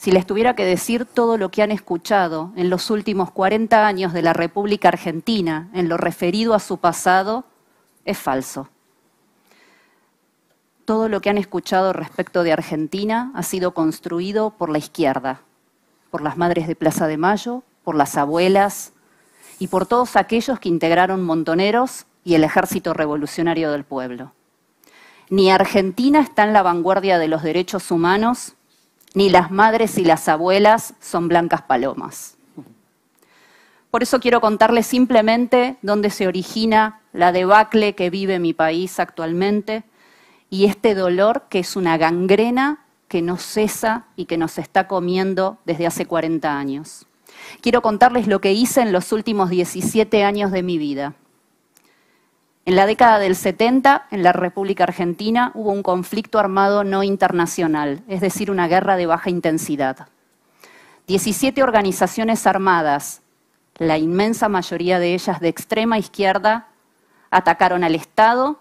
Si les tuviera que decir todo lo que han escuchado en los últimos 40 años de la República Argentina en lo referido a su pasado, es falso. Todo lo que han escuchado respecto de Argentina ha sido construido por la izquierda, por las madres de Plaza de Mayo, por las abuelas y por todos aquellos que integraron Montoneros y el Ejército Revolucionario del Pueblo. Ni Argentina está en la vanguardia de los derechos humanos, ni las madres y las abuelas son blancas palomas. Por eso quiero contarles simplemente dónde se origina la debacle que vive mi país actualmente y este dolor que es una gangrena que no cesa y que nos está comiendo desde hace 40 años. Quiero contarles lo que hice en los últimos 17 años de mi vida. En la década del 70, en la República Argentina, hubo un conflicto armado no internacional, es decir, una guerra de baja intensidad. 17 organizaciones armadas, la inmensa mayoría de ellas de extrema izquierda, atacaron al Estado,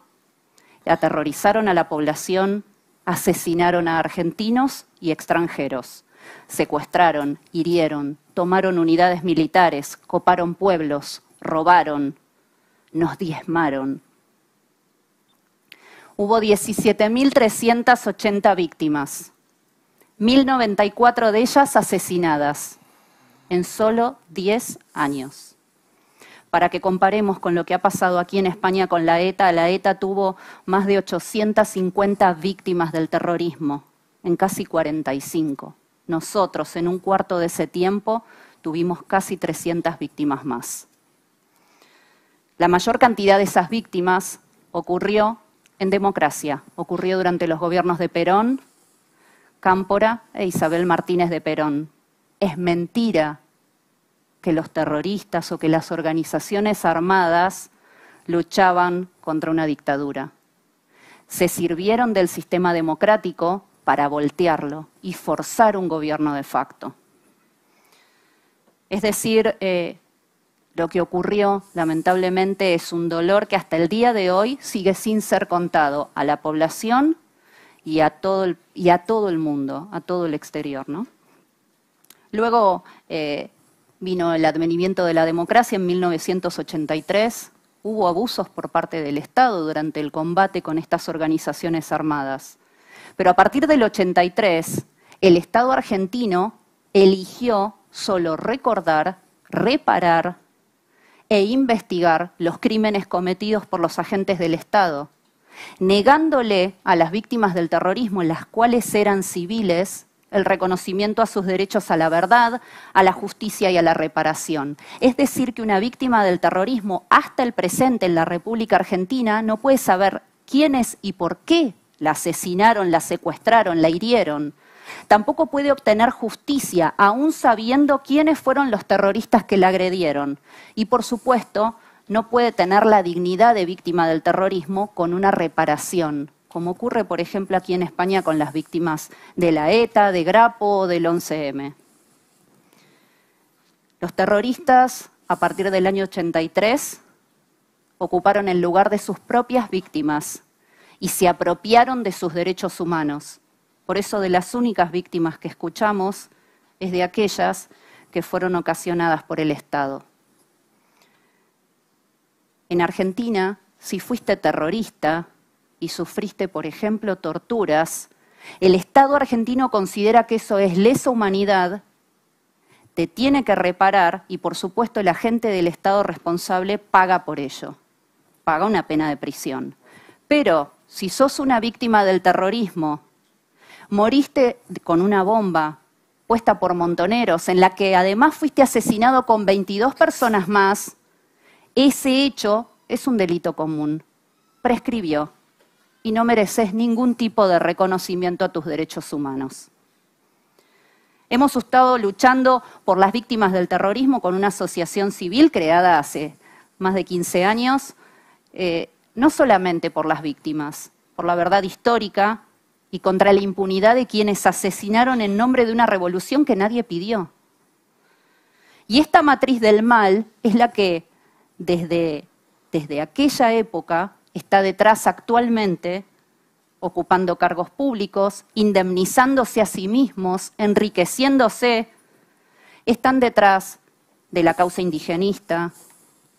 aterrorizaron a la población, asesinaron a argentinos y extranjeros, secuestraron, hirieron, tomaron unidades militares, coparon pueblos, robaron, nos diezmaron. Hubo 17.380 víctimas, 1.094 de ellas asesinadas en solo 10 años. Para que comparemos con lo que ha pasado aquí en España con la ETA tuvo más de 850 víctimas del terrorismo en casi 45. Nosotros, en un cuarto de ese tiempo, tuvimos casi 300 víctimas más. La mayor cantidad de esas víctimas ocurrió en democracia, ocurrió durante los gobiernos de Perón, Cámpora e Isabel Martínez de Perón. Es mentira que los terroristas o que las organizaciones armadas luchaban contra una dictadura. Se sirvieron del sistema democrático para voltearlo y forzar un gobierno de facto. Es decir, lo que ocurrió, lamentablemente, es un dolor que hasta el día de hoy sigue sin ser contado a la población y a todo el mundo, a todo el exterior, ¿no? Luego vino el advenimiento de la democracia en 1983. Hubo abusos por parte del Estado durante el combate con estas organizaciones armadas. Pero a partir del 83, el Estado argentino eligió solo recordar, reparar e investigar los crímenes cometidos por los agentes del Estado, negándole a las víctimas del terrorismo, las cuales eran civiles, el reconocimiento a sus derechos a la verdad, a la justicia y a la reparación. Es decir, que una víctima del terrorismo hasta el presente en la República Argentina no puede saber quiénes y por qué la asesinaron, la secuestraron, la hirieron. Tampoco puede obtener justicia, aún sabiendo quiénes fueron los terroristas que la agredieron. Y, por supuesto, no puede tener la dignidad de víctima del terrorismo con una reparación, como ocurre, por ejemplo, aquí en España con las víctimas de la ETA, de Grapo o del 11M. Los terroristas, a partir del año 83, ocuparon el lugar de sus propias víctimas y se apropiaron de sus derechos humanos. Por eso, de las únicas víctimas que escuchamos es de aquellas que fueron ocasionadas por el Estado. En Argentina, si fuiste terrorista y sufriste, por ejemplo, torturas, el Estado argentino considera que eso es lesa humanidad, te tiene que reparar y, por supuesto, el agente del Estado responsable paga por ello, paga una pena de prisión. Pero si sos una víctima del terrorismo, moriste con una bomba puesta por Montoneros, en la que además fuiste asesinado con 22 personas más, ese hecho es un delito común. Prescribió y no mereces ningún tipo de reconocimiento a tus derechos humanos. Hemos estado luchando por las víctimas del terrorismo con una asociación civil creada hace más de 15 años, no solamente por las víctimas, por la verdad histórica y contra la impunidad de quienes asesinaron en nombre de una revolución que nadie pidió. Y esta matriz del mal es la que desde aquella época está detrás actualmente ocupando cargos públicos, indemnizándose a sí mismos, enriqueciéndose, están detrás de la causa indigenista,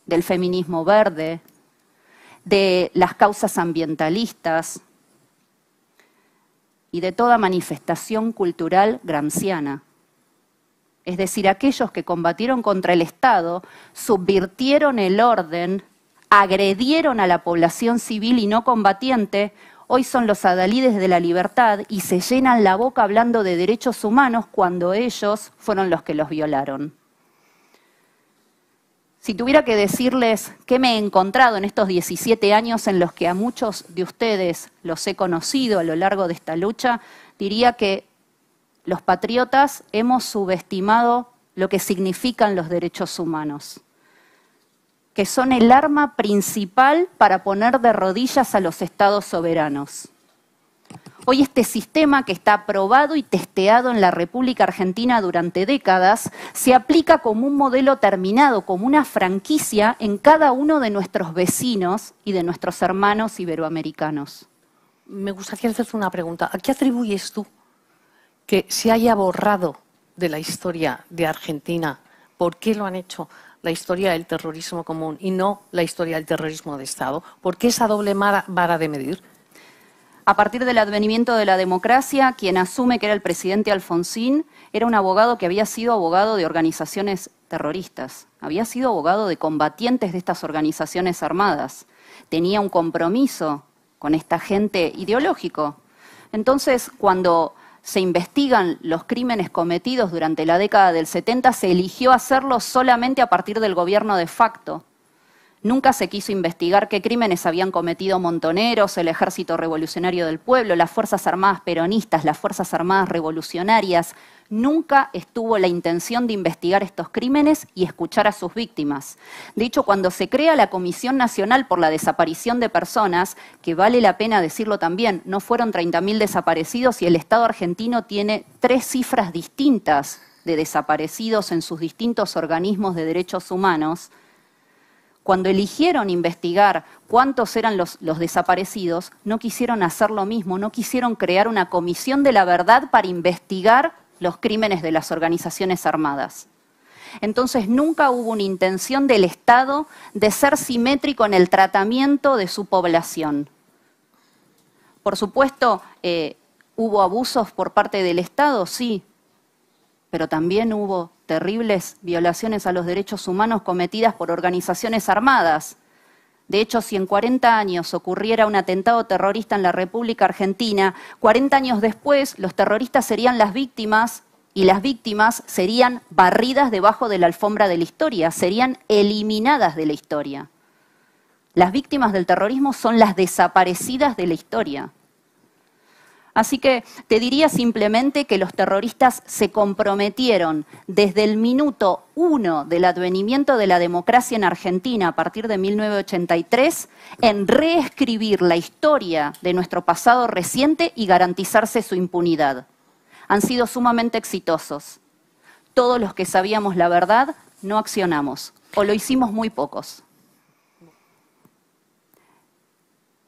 del feminismo verde, de las causas ambientalistas y de toda manifestación cultural gramsciana. Es decir, aquellos que combatieron contra el Estado, subvirtieron el orden, agredieron a la población civil y no combatiente, hoy son los adalides de la libertad y se llenan la boca hablando de derechos humanos cuando ellos fueron los que los violaron. Si tuviera que decirles qué me he encontrado en estos 17 años en los que a muchos de ustedes los he conocido a lo largo de esta lucha, diría que los patriotas hemos subestimado lo que significan los derechos humanos, que son el arma principal para poner de rodillas a los estados soberanos. Hoy este sistema, que está aprobado y testeado en la República Argentina durante décadas, se aplica como un modelo terminado, como una franquicia en cada uno de nuestros vecinos y de nuestros hermanos iberoamericanos. Me gustaría hacerte una pregunta. ¿A qué atribuyes tú que se haya borrado de la historia de Argentina? ¿Por qué lo han hecho? La historia del terrorismo común y no la historia del terrorismo de Estado. ¿Por qué esa doble vara de medir? A partir del advenimiento de la democracia, quien asume que era el presidente Alfonsín era un abogado que había sido abogado de organizaciones terroristas, había sido abogado de combatientes de estas organizaciones armadas, tenía un compromiso con esta gente ideológico. Entonces, cuando se investigan los crímenes cometidos durante la década del 70, se eligió hacerlo solamente a partir del gobierno de facto. Nunca se quiso investigar qué crímenes habían cometido Montoneros, el Ejército Revolucionario del Pueblo, las Fuerzas Armadas peronistas, las Fuerzas Armadas revolucionarias. Nunca estuvo la intención de investigar estos crímenes y escuchar a sus víctimas. De hecho, cuando se crea la Comisión Nacional por la Desaparición de Personas, que vale la pena decirlo también, no fueron 30.000 desaparecidos y el Estado argentino tiene 3 cifras distintas de desaparecidos en sus distintos organismos de derechos humanos. Cuando eligieron investigar cuántos eran los desaparecidos, no quisieron hacer lo mismo, no quisieron crear una comisión de la verdad para investigar los crímenes de las organizaciones armadas. Entonces nunca hubo una intención del Estado de ser simétrico en el tratamiento de su población. Por supuesto, ¿hubo abusos por parte del Estado? Sí, pero también hubo terribles violaciones a los derechos humanos cometidas por organizaciones armadas. De hecho, si en 40 años ocurriera un atentado terrorista en la República Argentina, 40 años después los terroristas serían las víctimas y las víctimas serían barridas debajo de la alfombra de la historia, serían eliminadas de la historia. Las víctimas del terrorismo son las desaparecidas de la historia. Así que te diría simplemente que los terroristas se comprometieron desde el minuto 1 del advenimiento de la democracia en Argentina a partir de 1983 en reescribir la historia de nuestro pasado reciente y garantizarse su impunidad. Han sido sumamente exitosos. Todos los que sabíamos la verdad no accionamos, o lo hicimos muy pocos.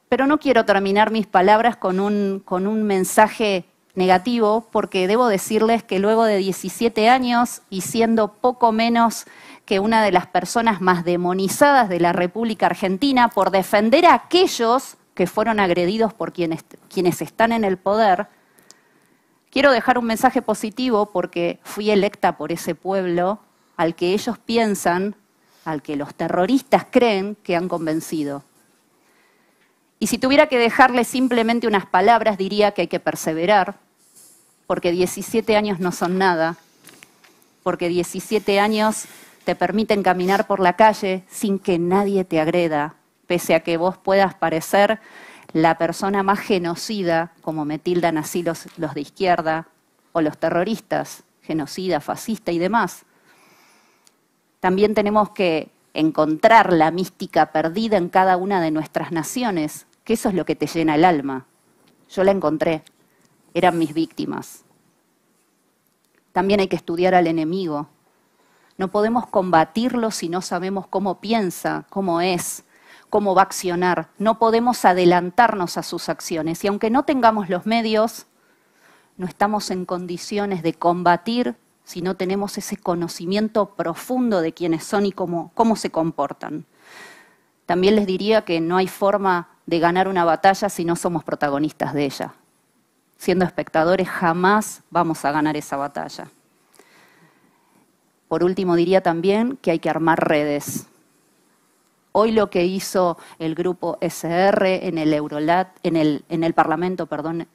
Pero no quiero terminar mis palabras con un mensaje negativo, porque debo decirles que luego de 17 años y siendo poco menos que una de las personas más demonizadas de la República Argentina por defender a aquellos que fueron agredidos por quienes están en el poder, quiero dejar un mensaje positivo porque fui electa por ese pueblo al que ellos piensan, al que los terroristas creen que han convencido. Y si tuviera que dejarle simplemente unas palabras, diría que hay que perseverar, porque 17 años no son nada, porque 17 años te permiten caminar por la calle sin que nadie te agreda, pese a que vos puedas parecer la persona más genocida, como me tildan así los de izquierda, o los terroristas, genocida, fascista y demás. También tenemos que encontrar la mística perdida en cada una de nuestras naciones, que eso es lo que te llena el alma. Yo la encontré, eran mis víctimas. También hay que estudiar al enemigo. No podemos combatirlo si no sabemos cómo piensa, cómo es, cómo va a accionar, no podemos adelantarnos a sus acciones. Y aunque no tengamos los medios, no estamos en condiciones de combatir si no tenemos ese conocimiento profundo de quiénes son y cómo se comportan. También les diría que no hay forma de ganar una batalla si no somos protagonistas de ella. Siendo espectadores jamás vamos a ganar esa batalla. Por último, diría también que hay que armar redes. Hoy lo que hizo el grupo SR en el en el Parlamento,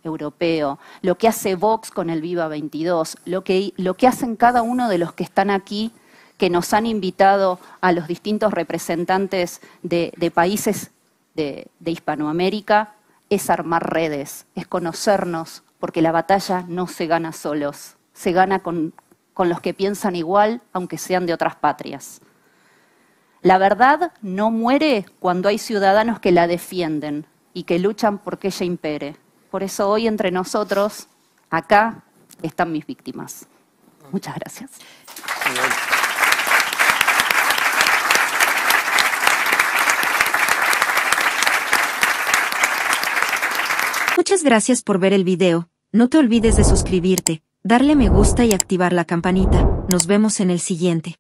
Europeo, lo que hace Vox con el Viva 22, lo que hacen cada uno de los que están aquí, que nos han invitado a los distintos representantes de países de Hispanoamérica, es armar redes, es conocernos, porque la batalla no se gana solos, se gana con los que piensan igual, aunque sean de otras patrias. La verdad no muere cuando hay ciudadanos que la defienden y que luchan por que ella impere. Por eso hoy entre nosotros, acá, están mis víctimas. Muchas gracias. Muchas gracias por ver el video. No te olvides de suscribirte, darle me gusta y activar la campanita. Nos vemos en el siguiente.